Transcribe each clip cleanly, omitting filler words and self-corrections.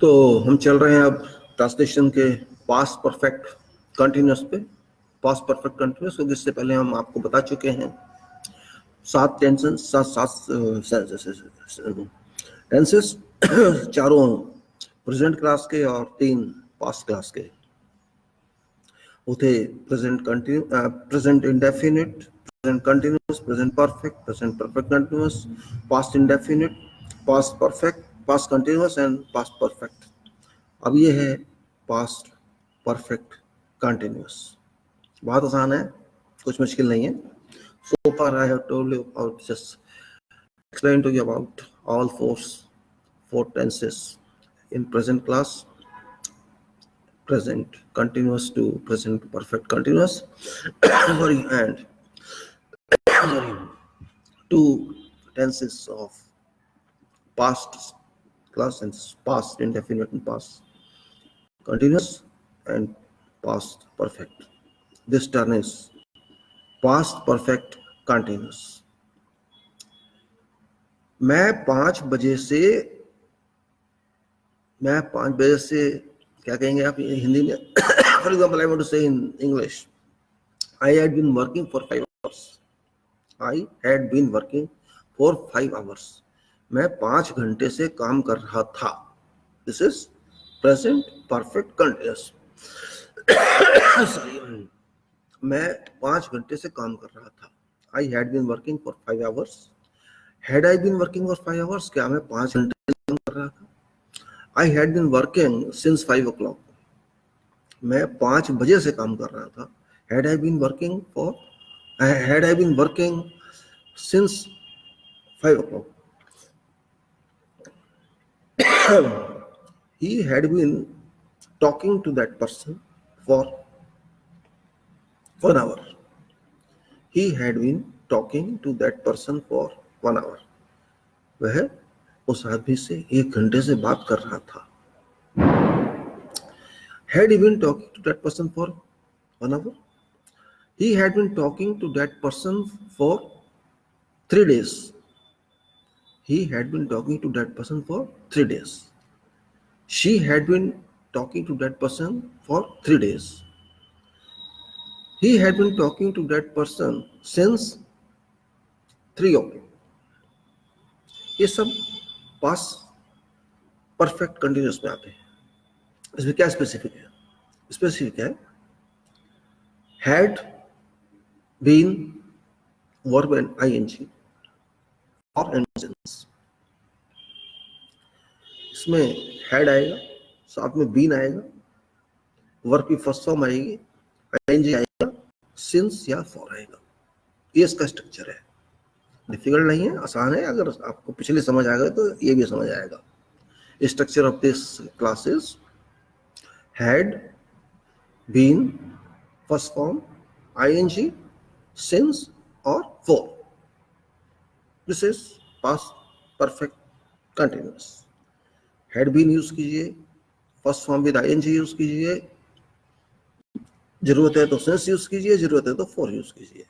तो हम चल रहे हैं अब ट्रांसलेशन के पास्ट परफेक्ट कंटिन्यूअस पे। पास्ट परफेक्ट कंटिन्यूअस क्योंकि इससे पहले हम आपको बता चुके हैं 7 टेंसेस, 7 टेंसेस चारों प्रेजेंट क्लास के और 3 पास्ट क्लास के। वो थे present indefinite, present continuous, present perfect continuous, past indefinite, past perfect, past continuous and past perfect. अब ये है पास्ट परफेक्ट कंटिन्यूअस। बहुत आसान है, कुछ मुश्किल नहीं है। So far I have told you about, just explain to you about all four tenses in present class, present continuous to present perfect continuous and two tenses of past class and past indefinite and past continuous and past perfect. This term is past perfect continuous. मैं 5 बजे से क्या कहेंगे आप हिंदी में? For example, I want to say in English, I had been working for 5 hours. I had been working for 5 hours. मैं 5 घंटे से काम कर रहा था। This is present perfect continuous. मैं 5 घंटे से काम कर रहा था। I had been working for 5 hours. Had I been working for 5 hours, क्या मैं 5 घंटे से काम कर रहा था? I had been working since 5 o'clock। मैं 5 बजे से काम कर रहा था। Had I been working since 5 o'clock। He had been talking to that person for 1 hour. He had been talking to that person for 1 hour. वह उस आदमी से 1 घंटे से बात कर रहा था। Had he been talking to that person for 1 hour? He had been talking to that person for 3 days. He had been talking to that person for 3 days. She had been talking to that person for 3 days. He had been talking to that person since 3 o'clock. ये सब past perfect continuous में आते हैं। इसमें क्या specific है? Specific है had been verb and ING और एंड। इसमें हैड आएगा, साथ में बीन आएगा, वर्ब की फर्स्ट फॉर्म आएगी, आईएनजी आएगा, सिंस या फॉर आएगा। ये इसका स्ट्रक्चर है। डिफिकल्ट नहीं है, आसान है। अगर आपको पिछले समझ आ गए तो ये भी समझ आएगा। Structure of this classes had been first form, ING, since और for. This is past perfect continuous. Had been use कीजिए, first form with ING use कीजिए, जरूरत है तो सिंस यूज कीजिए, जरूरत है तो फॉर यूज कीजिए।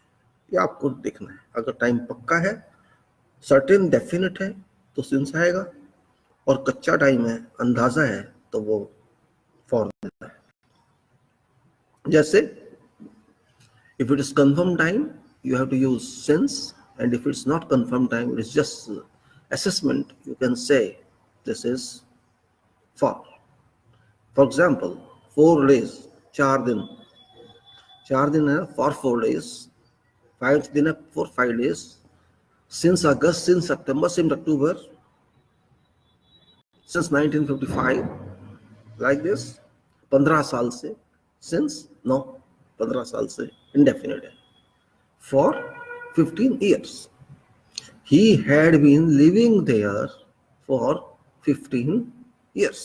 ये आपको देखना है। अगर टाइम पक्का है, सर्टेन डेफिनेट है तो सिंस आएगा, और कच्चा टाइम है, अंदाजा है, तो वो फॉर देता है। जैसे if it is confirmed time you have to use since, and if it's not confirmed time, it is just assessment, you can say this is for. For example, 4 days, 4 दिन है for 4 days, 5 दिन है for 5 days, since August, since September, since October, since 1955, like this। 15 साल से since, no, 15 साल से indefinite है। For 15 years, he had been living there for 15 years।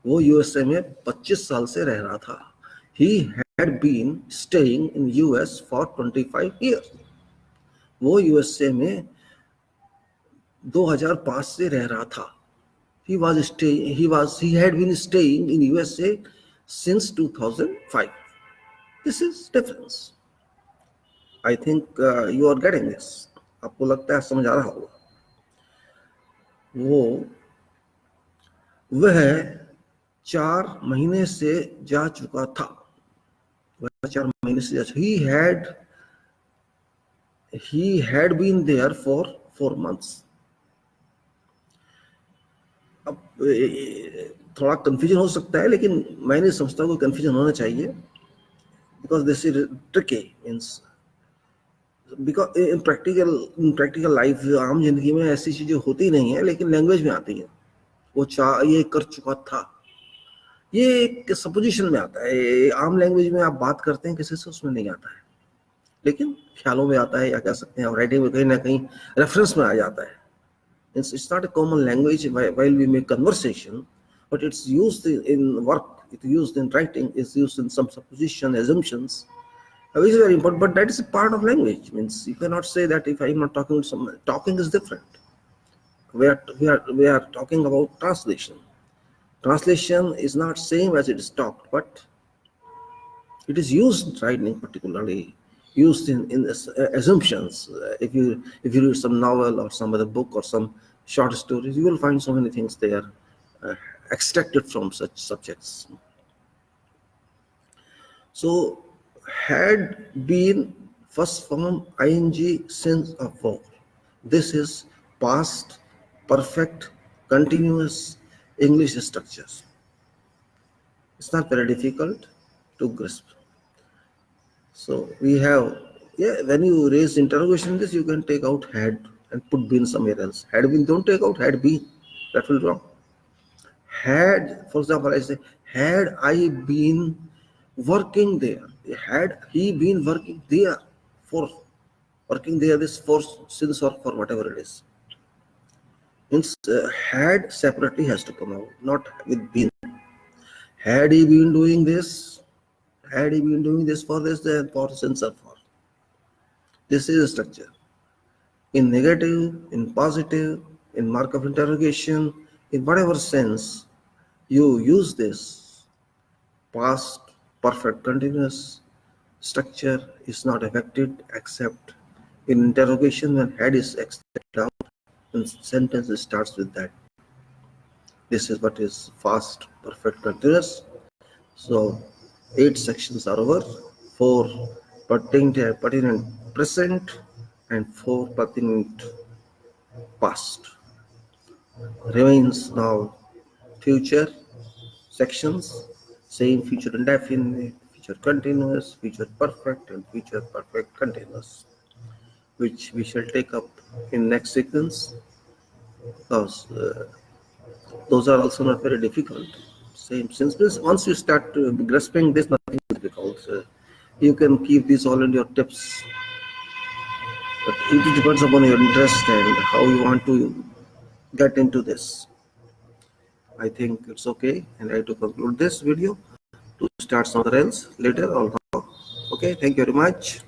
वो यूएसए में 25 साल से रह रहा था। He had been staying in US for 25 years। वो यूएसए में 2005 से रह रहा था। He had been staying in USA since 2005। This is difference। I think you are getting this। आपको लगता है समझ आ रहा होगा। वह 4 महीने से जा चुका था। वह 4 महीने से he had been there for 4 months. अब थोड़ा कंफ्यूजन हो सकता है, लेकिन मैं नहीं समझता कोई कंफ्यूजन होना चाहिए, because this is tricky. Means because in practical life, आम जिंदगी में ऐसी चीजें होती नहीं है, लेकिन लैंग्वेज में आती है। वो ये कर चुका था, ये एक सपोजिशन में आता है। आम लैंग्वेज में आप बात करते हैं किसी से, उसमें नहीं आता है, लेकिन ख्यालों में आता है, या कह सकते हैं राइटिंग में कहीं ना कहीं रेफरेंस में आ जाता है। It's not a common language while we make conversation, but it's used in work, it's used in writing, it's used in some supposition, assumptions, which is very important. But that is a part of language. Means you cannot say that if I'm not talking to someone, talking is different. We are talking about translation. Translation is not same as it is talked, but it is used in writing, particularly used in assumptions. If you read some novel or some other book or some short stories, you will find so many things there extracted from such subjects. So had been first form ing since of verb. This is past perfect continuous English structures. It's not very difficult to grasp. So we have, when you raise interrogation in this, you can take out had and put been somewhere else. Had been, don't take out had been. That will wrong. Had, for example, I say, had I been working there? Had he been working there? For working there, this for since or for whatever it is. Means had separately has to come out, not with been. Had he been doing this? Had he been doing this for this, then for since or for. This is a structure. In negative, in positive, in mark of interrogation, in whatever sense you use this, past perfect continuous structure is not affected except in interrogation when had is extended out and sentence starts with that. This is what is fast perfect continuous. So 8 sections are over, 4 pertinent present and 4 pertinent past. Remains now future sections, same future indefinite, future continuous, future perfect and future perfect continuous, which we shall take up in next sequence. Those are also not very difficult. Same since once you start grasping this, nothing is difficult. You can keep these all in your tips, but it depends upon your interest and how you want to get into this. I think it's okay, and I have to conclude this video to start somewhere else later or now. Okay, thank you very much.